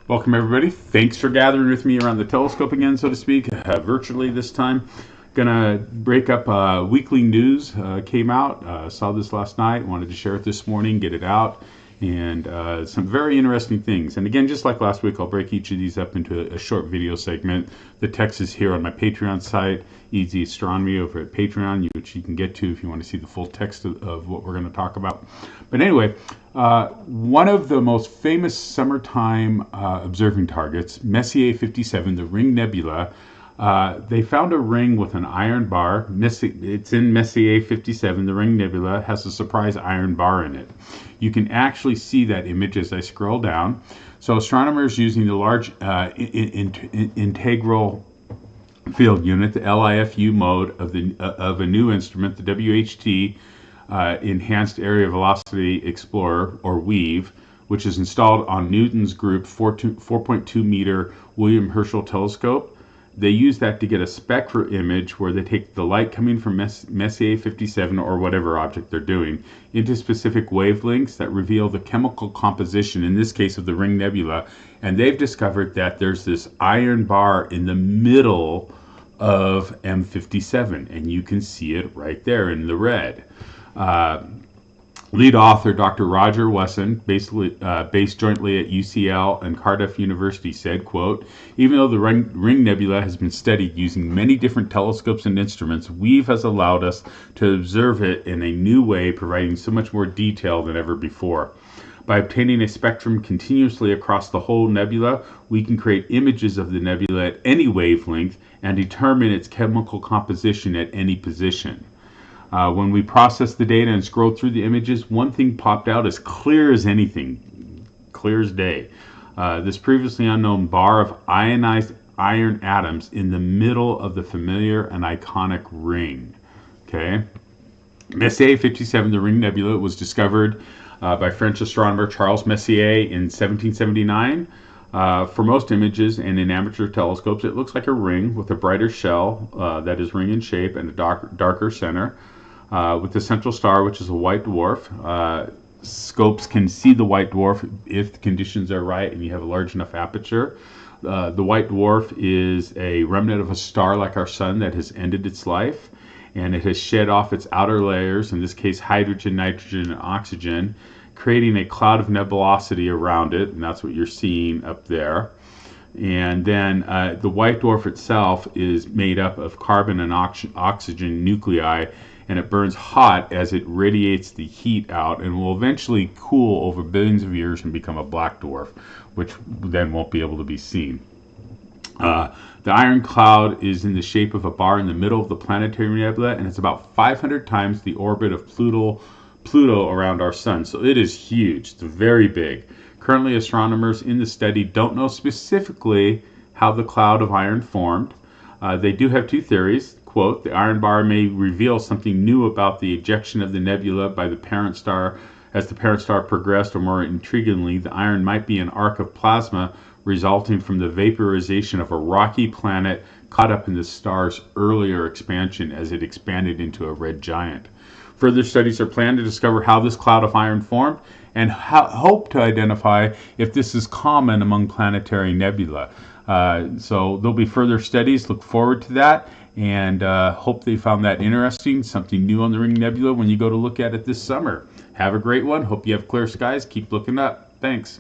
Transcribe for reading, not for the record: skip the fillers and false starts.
Welcome everybody. Thanks for gathering with me around the telescope again, so to speak, virtually this time. Gonna break up weekly news. Came out, saw this last night, wanted to share it this morning, get it out, and some very interesting things. And again, just like last week, I'll break each of these up into a short video segment. The text is here on my Patreon site, EadsyAstronomy over at Patreon, which you can get to if you want to see the full text of what we're going to talk about. But anyway, one of the most famous summertime observing targets, Messier 57, the Ring Nebula, they found a ring with an iron bar. It's in Messier 57. The Ring Nebula has a surprise iron bar in it. You can actually see that image as I scroll down. So astronomers using the large integral field unit, the LIFU mode of a new instrument, the WHT Enhanced Area Velocity Explorer, or WEAVE, which is installed on Newton's group 4.2 meter William Herschel Telescope. They use that to get a Spectra image where they take the light coming from Messier 57 or whatever object they're doing into specific wavelengths that reveal the chemical composition, in this case of the Ring Nebula. And they've discovered that there's this iron bar in the middle of M57, and you can see it right there in the red. Lead author Dr. Roger Wesson, based jointly at UCL and Cardiff University, said, quote, "Even though the Ring Nebula has been studied using many different telescopes and instruments, WEAVE has allowed us to observe it in a new way, providing so much more detail than ever before. By obtaining a spectrum continuously across the whole nebula, we can create images of the nebula at any wavelength and determine its chemical composition at any position. When we processed the data and scrolled through the images, one thing popped out as clear as anything, clear as day. This previously unknown bar of ionized iron atoms in the middle of the familiar and iconic ring." Okay. Messier 57, the Ring Nebula, was discovered by French astronomer Charles Messier in 1779. For most images and in amateur telescopes, it looks like a ring with a brighter shell that is ring in shape and a darker center. With the central star, which is a white dwarf. Scopes can see the white dwarf if the conditions are right and you have a large enough aperture. The white dwarf is a remnant of a star like our sun that has ended its life, and it has shed off its outer layers, in this case hydrogen, nitrogen, and oxygen, creating a cloud of nebulosity around it, and that's what you're seeing up there. And then the white dwarf itself is made up of carbon and oxygen nuclei, and it burns hot as it radiates the heat out and will eventually cool over billions of years and become a black dwarf, which then won't be able to be seen. The iron cloud is in the shape of a bar in the middle of the planetary nebula, and it's about 500 times the orbit of Pluto around our sun. So it is huge. It's very big. Currently, astronomers in the study don't know specifically how the cloud of iron formed. They do have two theories. Quote, "The iron bar may reveal something new about the ejection of the nebula by the parent star as the parent star progressed, or more intriguingly, the iron might be an arc of plasma resulting from the vaporization of a rocky planet caught up in the star's earlier expansion as it expanded into a red giant." Further studies are planned to discover how this cloud of iron formed and hope to identify if this is common among planetary nebula. So there'll be further studies. Look forward to that, and hope they found that interesting, something new on the Ring Nebula when you go to look at it this summer. Have a great one. Hope you have clear skies. Keep looking up. Thanks.